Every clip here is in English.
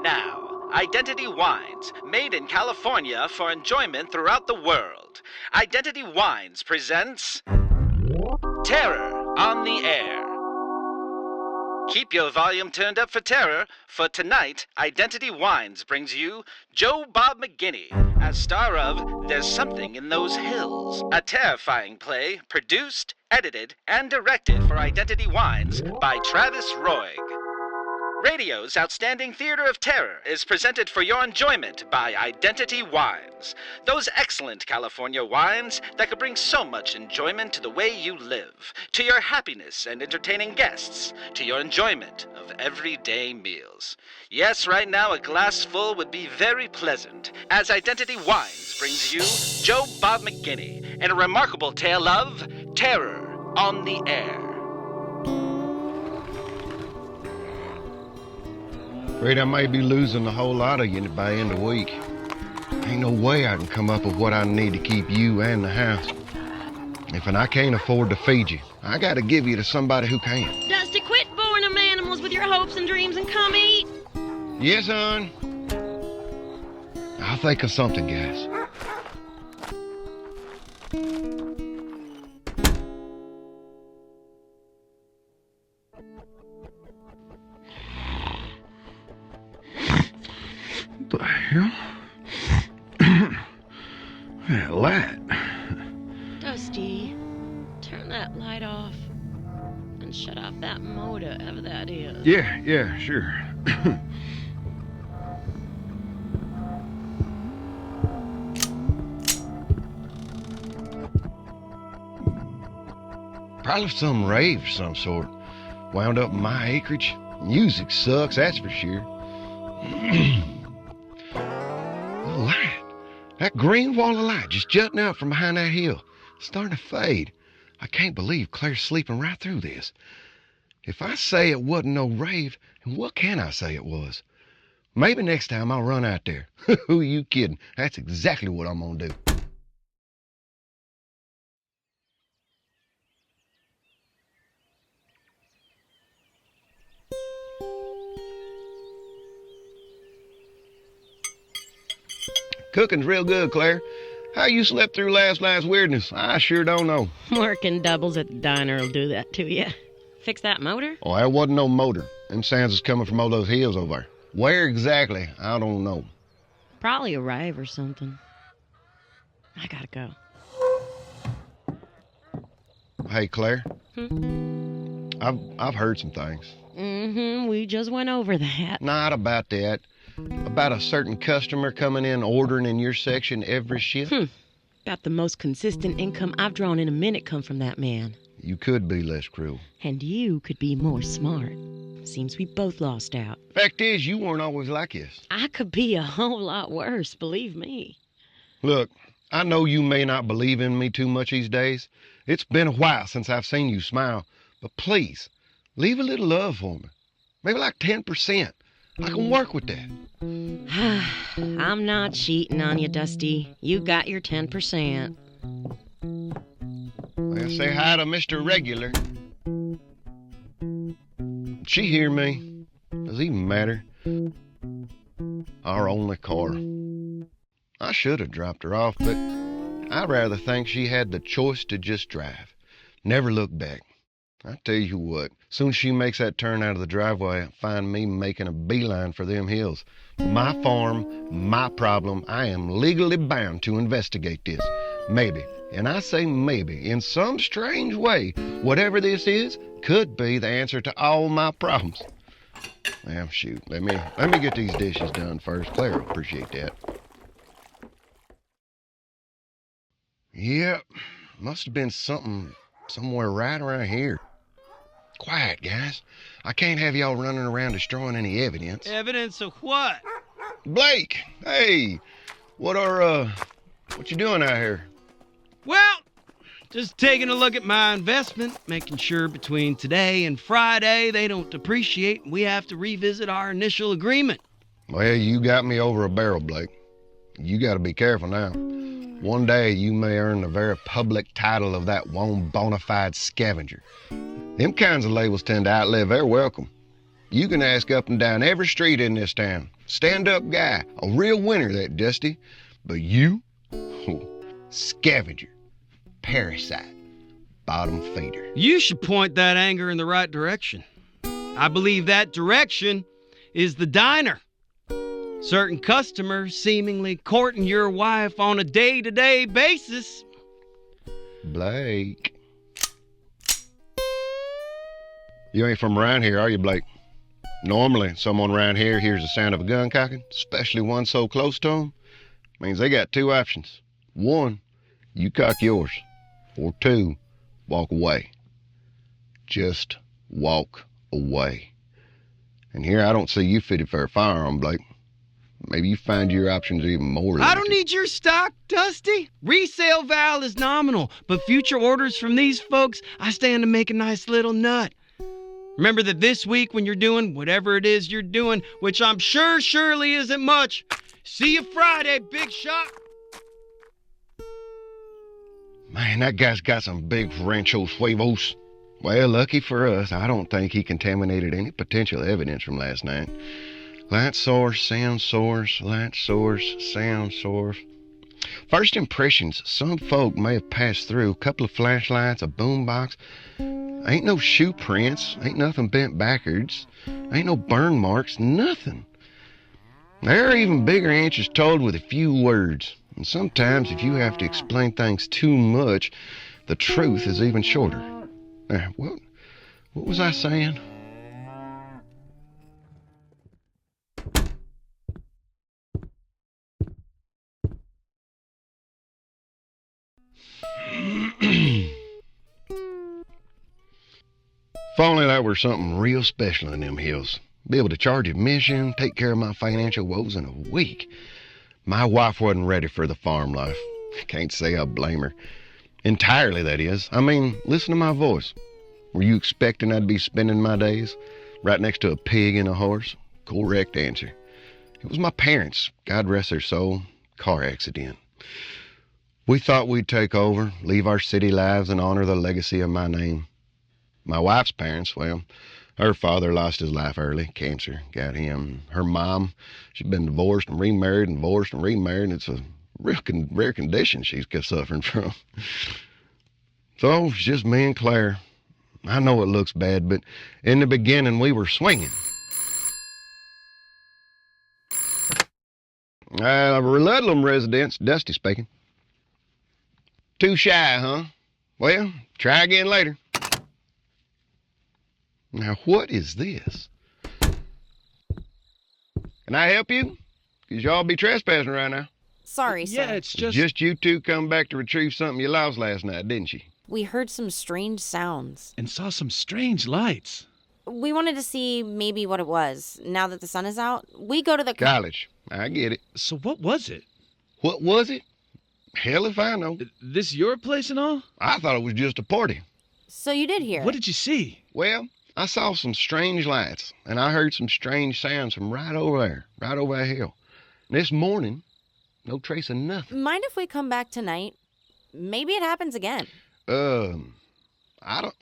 now, Identity Wines, made in California for enjoyment throughout the world. Identity Wines presents Terror on the Air. Keep your volume turned up for terror, for tonight, Identity Wines brings you Jobob McGinney as star of There's Something in Those Hills, a terrifying play produced, edited, and directed for Identity Wines by Travis Roig. Radio's outstanding theater of terror is presented for your enjoyment by Identity Wines. Those excellent California wines that could bring so much enjoyment to the way you live, to your happiness and entertaining guests, to your enjoyment of everyday meals. Yes, right now a glass full would be very pleasant, as Identity Wines brings you Jobob McGinney in a remarkable tale of Terror on the Air. Afraid I may be losing the whole lot of you by end of week. Ain't no way I can come up with what I need to keep you and the house. If I can't afford to feed you, I gotta give you to somebody who can. Dusty, quit boring them animals with your hopes and dreams and come eat. Yes, hon. I'll think of something, guys. What the hell? That light. Dusty, turn that light off and shut off that motor, whatever that is. Yeah, sure. Probably some rave of some sort. Wound up in my acreage. Music sucks, that's for sure. The light. That green wall of light just jutting out from behind that hill. Starting to fade. I can't believe Claire's sleeping right through this. If I say it wasn't no rave, then what can I say it was? Maybe next time I'll run out there. Who are you kidding? That's exactly what I'm gonna do. Cooking's real good, Claire. How you slept through last night's weirdness, I sure don't know. Working doubles at the diner will do that to you. Fix that motor? Oh, that wasn't no motor. Them sounds is coming from all those hills over there. Where exactly, I don't know. Probably a rave or something. I gotta go. Hey, Claire. I've heard some things. We just went over that. Not about that. About a certain customer coming in ordering in your section every shift. About the most consistent income I've drawn in a minute come from that man. You could be less cruel. And you could be more smart. Seems we both lost out. Fact is, you weren't always like this. I could be a whole lot worse, believe me. Look, I know you may not believe in me too much these days. It's been a while since I've seen you smile. But please, leave a little love for me. Maybe like 10%. I can work with that. I'm not cheating on you, Dusty. You got your 10%. Well, say hi to Mr. Regular. Did she hear me? Does it even matter? Our only car. I should have dropped her off, but I'd rather think she had the choice to just drive. Never look back. I tell you what, soon as she makes that turn out of the driveway, find me making a beeline for them hills. My farm, my problem. I am legally bound to investigate this. Maybe, and I say maybe, in some strange way, whatever this is, could be the answer to all my problems. Well, shoot, let me get these dishes done first. Claire will appreciate that. Yep, must have been something somewhere right around here. Quiet, guys. I can't have y'all running around destroying any evidence. Evidence of what? Blake, hey, what you doing out here? Well, just taking a look at my investment, making sure between today and Friday they don't depreciate and we have to revisit our initial agreement. Well, you got me over a barrel, Blake. You got to be careful now. One day you may earn the very public title of that one bona fide scavenger. Them kinds of labels tend to outlive their welcome. You can ask up and down every street in this town. Stand-up guy, a real winner, that Dusty. But you? Scavenger, parasite, bottom feeder. You should point that anger in the right direction. I believe that direction is the diner. Certain customers seemingly courting your wife on a day-to-day basis. Blake. You ain't from around here, are you, Blake? Normally, someone around here hears the sound of a gun cocking, especially one so close to them. Means they got two options. One, you cock yours. Or two, walk away. Just walk away. And here I don't see you fitted for a firearm, Blake. Maybe you find your options even more limited. I don't need your stock, Dusty. Resale val is nominal, but future orders from these folks, I stand to make a nice little nut. Remember that this week when you're doing whatever it is you're doing, which I'm sure surely isn't much, see you Friday, big shot. Man, that guy's got some big ranchos huevos. Well, lucky for us, I don't think he contaminated any potential evidence from last night. Light source, sound source, light source, sound source. First impressions, some folk may have passed through a couple of flashlights, a boombox. Ain't no shoe prints, ain't nothing bent backwards, ain't no burn marks, nothing. There are even bigger answers told with a few words. And sometimes if you have to explain things too much, the truth is even shorter. What was I saying? If only that were something real special in them hills. Be able to charge admission, take care of my financial woes in a week. My wife wasn't ready for the farm life. Can't say I blame her. Entirely, that is. I mean, listen to my voice. Were you expecting I'd be spending my days right next to a pig and a horse? Correct answer. It was my parents, God rest their soul, car accident. We thought we'd take over, leave our city lives and honor the legacy of my name. My wife's parents, well, her father lost his life early, cancer, got him. Her mom, she'd been divorced and remarried and divorced and remarried. It's a rare condition she's suffering from. So it's just me and Claire. I know it looks bad, but in the beginning we were swinging. Ludlam residence, Dusty speaking. Too shy, huh? Well, try again later. Now, what is this? Can I help you? Because y'all be trespassing right now. Sorry, sir. Yeah, it's just... Just you two come back to retrieve something you lost last night, didn't you? We heard some strange sounds. And saw some strange lights. We wanted to see maybe what it was. Now that the sun is out, we go to the... College. I get it. So what was it? What was it? Hell if I know. This your place and all? I thought it was just a party. So you did hear What it. did you see? Well, I saw some strange lights, and I heard some strange sounds from right over there, right over that hill. This morning, no trace of nothing. Mind if we come back tonight? Maybe it happens again. I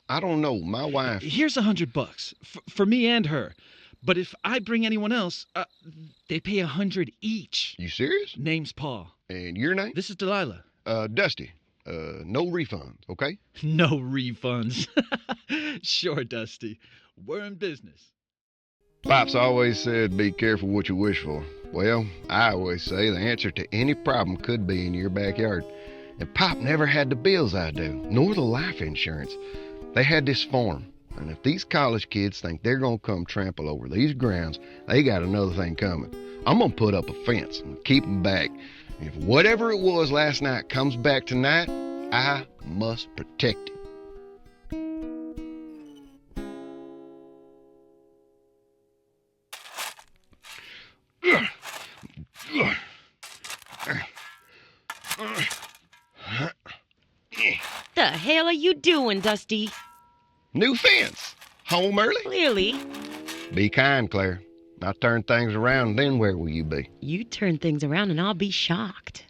don't know. My wife... Here's $100 for me and her. But if I bring anyone else, they pay $100 each. You serious? Name's Paul. And your name? This is Delilah. Dusty. No refunds, okay? No refunds. Sure, Dusty. We're in business. Pops always said be careful what you wish for. Well, I always say the answer to any problem could be in your backyard. And Pop never had the bills I do, nor the life insurance. They had this farm. And if these college kids think they're going to come trample over these grounds, they got another thing coming. I'm going to put up a fence and keep them back. If whatever it was last night comes back tonight, I must protect it. The hell are you doing, Dusty? New fence. Home early? Clearly. Be kind, Claire. I'll turn things around, then where will you be? You turn things around and I'll be shocked.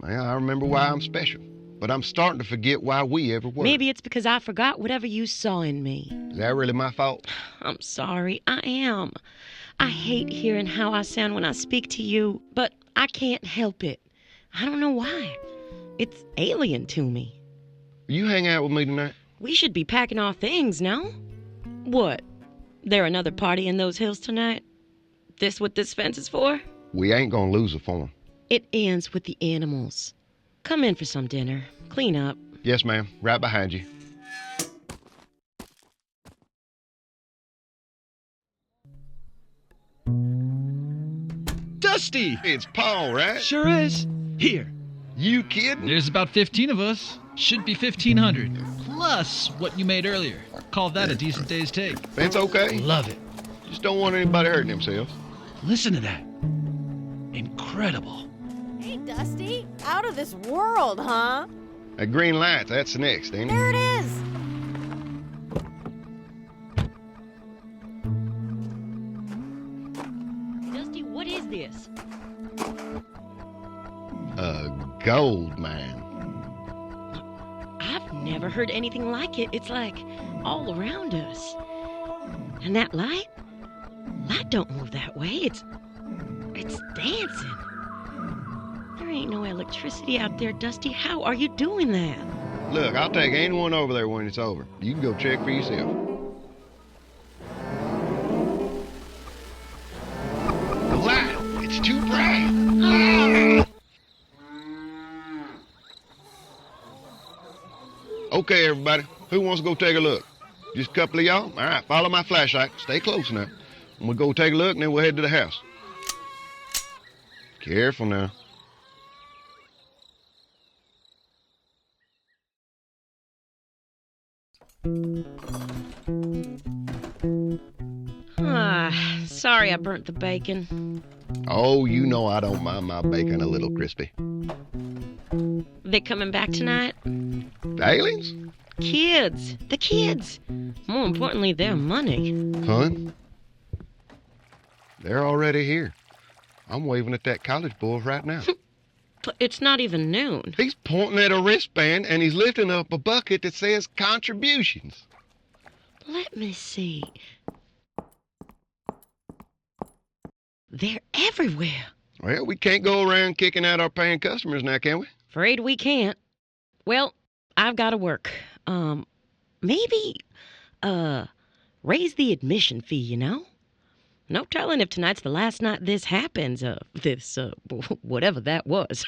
Well, I remember why I'm special. but I'm starting to forget why we ever were. Maybe it's because I forgot whatever you saw in me. Is that really my fault? I'm sorry, I am. I hate hearing how I sound when I speak to you, but I can't help it. I don't know why. It's alien to me. Will you hang out with me tonight? We should be packing our things now. What? There another party in those hills tonight? This what this fence is for? We ain't gonna lose a form. It ends with the animals. Come in for some dinner. Clean up. Yes, ma'am. Right behind you. Dusty! It's Paul, right? Sure is. Here. You kidding? There's about 15 of us. Should be 1,500. Plus what you made earlier. Call that a decent day's take. That's okay. Love it. Just don't want anybody hurting themselves. Listen to that. Incredible. Hey, Dusty. Out of this world, huh? That green light, that's next, ain't it? There it is. Dusty, what is this? A gold mine. I've never heard anything like it. It's like all around us. And that light? Light don't move that way. It's dancing. There ain't no electricity out there, Dusty. How are you doing that? Look, I'll take anyone over there when it's over. You can go check for yourself. The light, it's too bright. Ah! Okay, everybody. Who wants to go take a look? Just a couple of y'all? All right, follow my flashlight. Stay close now. And we'll go take a look, and then we'll head to the house. Careful now. Sorry I burnt the bacon. Oh, you know I don't mind my bacon a little crispy. They coming back tonight? The aliens? Kids. The kids. More importantly, their money. Hun? They're already here. I'm waving at that college boy right now. But it's not even noon. He's pointing at a wristband and he's lifting up a bucket that says contributions. Let me see. They're everywhere. Well, we can't go around kicking out our paying customers now, can we? Afraid we can't. Well, I've got to work. Maybe, raise the admission fee, you know? No telling if tonight's the last night this happens, whatever that was.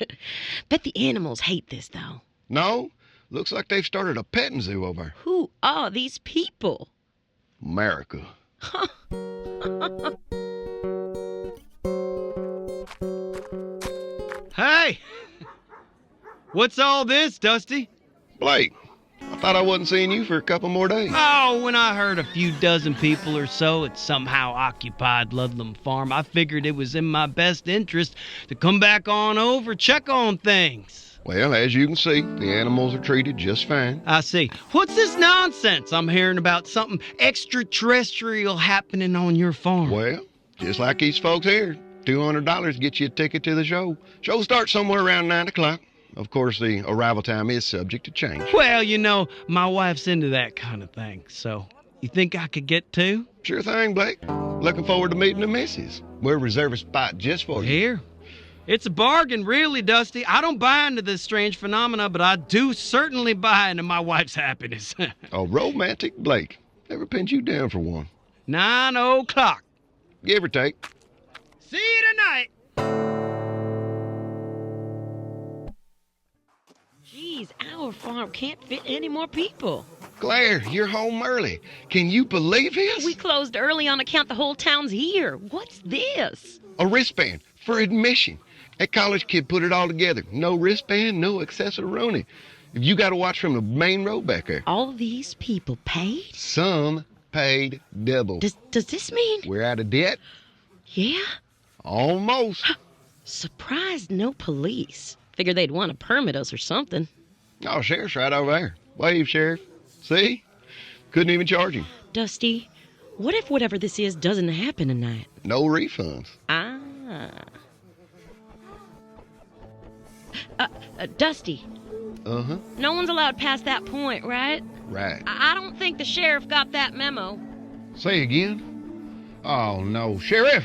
Bet the animals hate this, though. No, looks like they've started a petting zoo over there. Who are these people? America. Hey! What's all this, Dusty? Blake, I thought I wasn't seeing you for a couple more days. Oh, when I heard a few dozen people or so had somehow occupied Ludlam Farm, I figured it was in my best interest to come back on over, check on things. Well, as you can see, the animals are treated just fine. I see. What's this nonsense I'm hearing about something extraterrestrial happening on your farm? Well, just like these folks here, $200 gets you a ticket to the show. Show starts somewhere around 9 o'clock. Of course, the arrival time is subject to change. Well, you know, my wife's into that kind of thing, so you think I could get two? Sure thing, Blake. Looking forward to meeting the missus. We'll reserve a spot just for you. Here? It's a bargain, really, Dusty. I don't buy into this strange phenomena, but I do certainly buy into my wife's happiness. A romantic Blake. Never pinned you down for one. 9 o'clock. Give or take. See you tonight. Geez, our farm can't fit any more people. Claire, you're home early. Can you believe this? We closed early on account the whole town's here. What's this? A wristband for admission. That college kid put it all together. No wristband, no accessoroni. You got to watch from the main road back there. All these people paid? Some paid double. Does this mean? We're out of debt? Yeah? Almost. Surprised no police. Figured they'd want to permit us or something. Oh, Sheriff's right over there. Wave, Sheriff. See? Couldn't even charge him. Dusty, what if whatever this is doesn't happen tonight? No refunds. Dusty, Uh-huh. No one's allowed past that point, right? Right. I don't think the sheriff got that memo. Say again? Oh, no. Sheriff!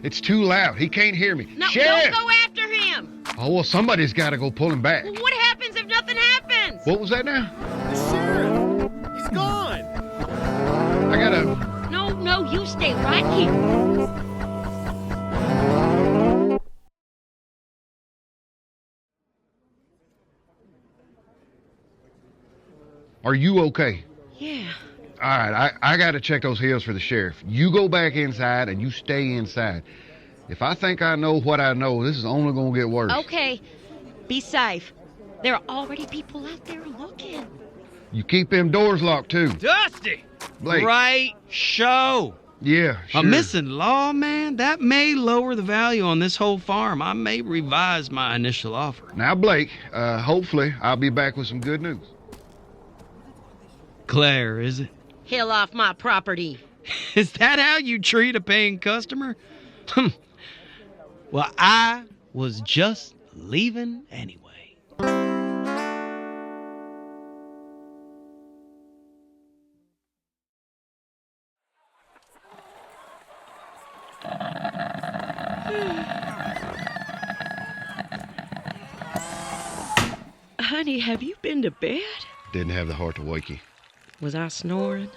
It's too loud. He can't hear me. No, Sheriff! don't go after him. Oh, well, somebody's got to go pull him back. Well, what happens if nothing happens? What was that now? The sheriff! He's gone! I gotta... No, you stay right here. Are you okay? Yeah. All right, I got to check those hills for the sheriff. You go back inside and you stay inside. If I think I know what I know, this is only going to get worse. Okay. Be safe. There are already people out there looking. You keep them doors locked, too. Dusty! Blake. Right show. Yeah, sure. A missing lawman? That may lower the value on this whole farm. I may revise my initial offer. Now, Blake, hopefully I'll be back with some good news. Claire, is it? Hell off my property. Is that how you treat a paying customer? Well, I was just leaving anyway. Honey, have you been to bed? Didn't have the heart to wake you. Was I snoring?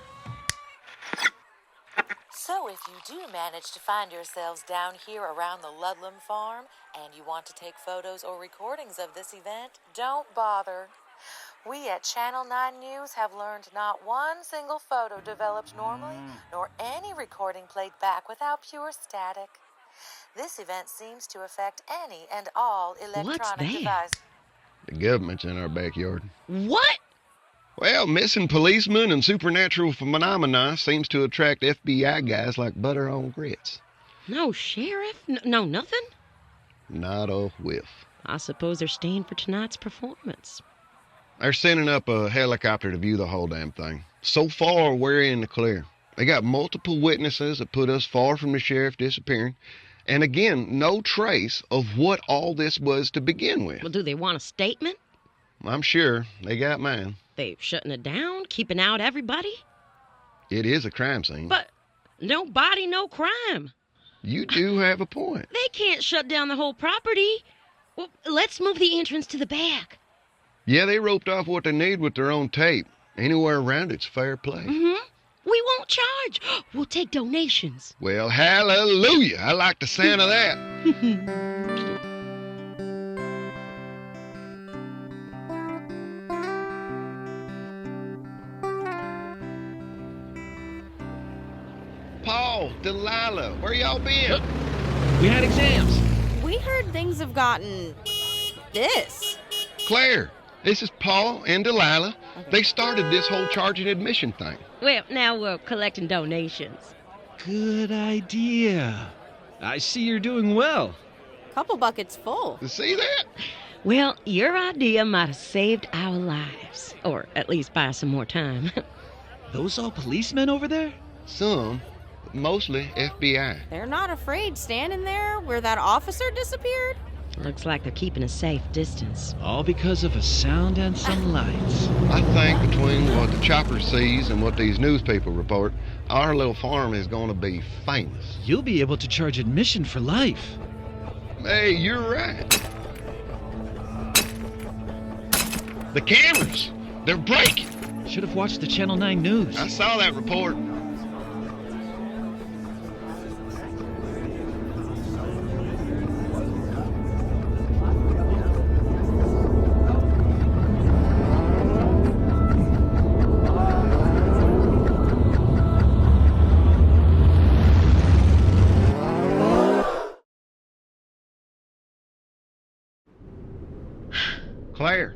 So if you do manage to find yourselves down here around the Ludlam farm and you want to take photos or recordings of this event, don't bother. We at Channel 9 News have learned not one single photo developed normally, nor any recording played back without pure static. This event seems to affect any and all electronic devices. The government's in our backyard. What? Well, missing policemen and supernatural phenomena seems to attract FBI guys like butter on grits. No sheriff? No nothing? Not a whiff. I suppose they're staying for tonight's performance. They're sending up a helicopter to view the whole damn thing. So far, we're in the clear. They got multiple witnesses that put us far from the sheriff disappearing. And again, no trace of what all this was to begin with. Well, do they want a statement? I'm sure they got mine. They shutting it down, keeping out everybody? It is a crime scene. But no body, no crime. You do have a point. They can't shut down the whole property. Well, let's move the entrance to the back. Yeah, they roped off what they need with their own tape. Anywhere around it's fair play. Mm-hmm. We won't charge. We'll take donations. Well, hallelujah. I like the sound of that. Paul, Delilah, where y'all been? We had exams. We heard things have gotten this. Claire, this is Paul and Delilah. They started this whole charge and admission thing. Well, now we're collecting donations. Good idea. I see you're doing well. Couple buckets full. You see that? Well, your idea might have saved our lives. Or at least buy some more time. Those all policemen over there? Some, but mostly FBI. They're not afraid standing there where that officer disappeared? Looks like they're keeping a safe distance. All because of a sound and some lights. I think between what the chopper sees and what these newspaper report, our little farm is going to be famous. You'll be able to charge admission for life. Hey, you're right. The cameras, they're breaking. Should have watched the Channel 9 News. I saw that report. Claire,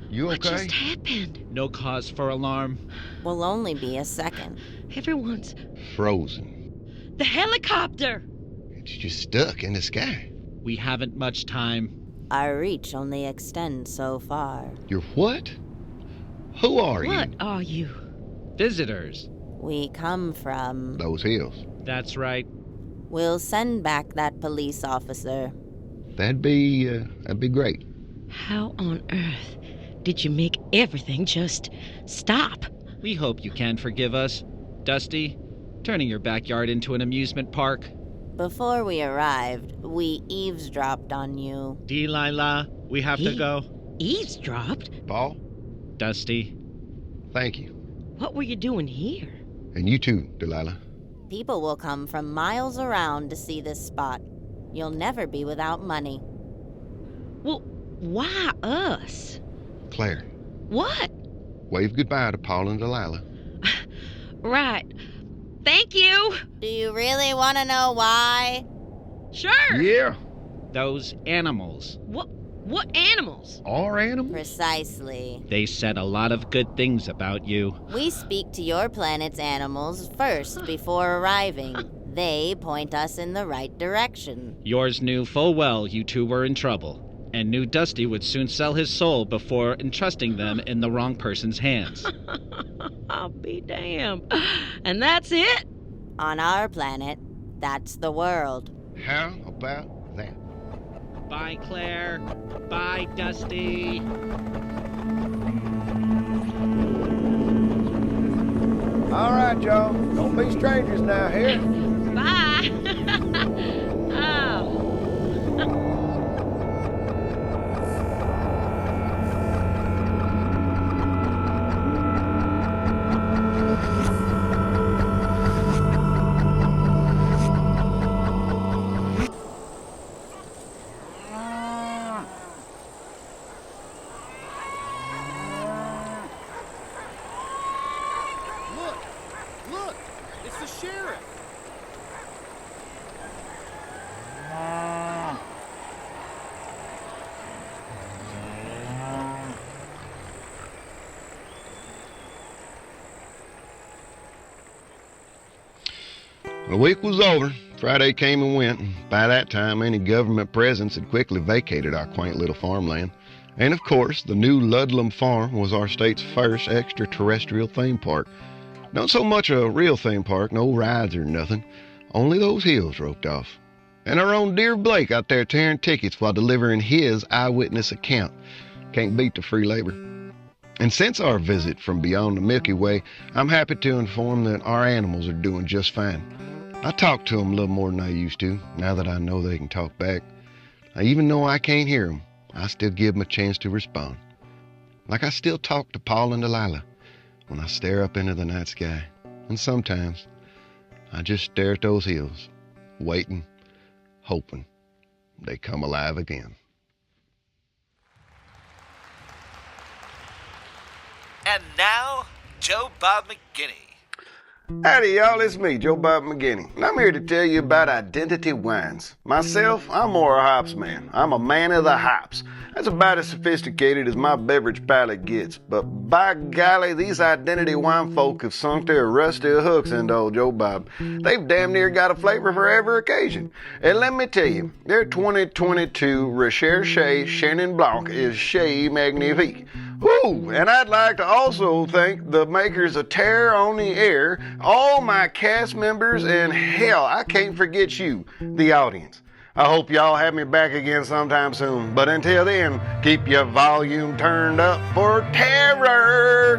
you What okay? just happened? No cause for alarm. Will only be a second. Everyone's... Frozen. The helicopter! It's just stuck in the sky. We haven't much time. Our reach only extends so far. You're what? Who are What you? are you? Visitors. We come from... Those hills. That's right. We'll send back that police officer. That'd be great. How on earth did you make everything just stop? We hope you can forgive us, Dusty, turning your backyard into an amusement park. Before we arrived, we eavesdropped on you. Delilah, we have to go. Eavesdropped? Paul, Dusty, thank you. What were you doing here? And you too, Delilah. People will come from miles around to see this spot. You'll never be without money. Well, why us? Claire, What? wave goodbye to Paul and Delilah. Right. Thank you. Do you really want to know why? Sure. Yeah. those animals. What animals? Our animals? Precisely. They said a lot of good things about you. We speak to your planet's animals first before arriving. They point us in the right direction. Yours knew full well you two were in trouble, and knew Dusty would soon sell his soul before entrusting them in the wrong person's hands. I'll be damned. And that's it? On our planet, that's the world. How about that? Bye, Claire. Bye, Dusty. All right, y'all. Don't be strangers now here. Bye. Oh. Look! It's the sheriff! The week was over. Friday came and went, and by that time any government presence had quickly vacated our quaint little farmland. And of course, the new Ludlam Farm was our state's first extraterrestrial theme park. Not so much a real theme park, no rides or nothing, only those hills roped off. And our own dear Blake out there tearing tickets while delivering his eyewitness account. Can't beat the free labor. And since our visit from beyond the Milky Way, I'm happy to inform that our animals are doing just fine. I talk to them a little more than I used to, now that I know they can talk back. Even though I can't hear them, I still give them a chance to respond. Like I still talk to Paul and Delilah when I stare up into the night sky. And sometimes I just stare at those hills, waiting, hoping they come alive again. And now, Jobob McGinney. Howdy, y'all. It's me, Jobob McGinney, and I'm here to tell you about Identity Wines. Myself, I'm more a hops man. I'm a man of the hops. That's about as sophisticated as my beverage palate gets. But by golly, these Identity Wine folk have sunk their rusty hooks into old Jobob. They've damn near got a flavor for every occasion. And let me tell you, their 2022 Recherche Chenin Blanc is Chez Magnifique. Woo! And I'd like to also thank the makers of Terror on the Air, all my cast members, and hell, I can't forget you, the audience. I hope y'all have me back again sometime soon. But until then, keep your volume turned up for terror.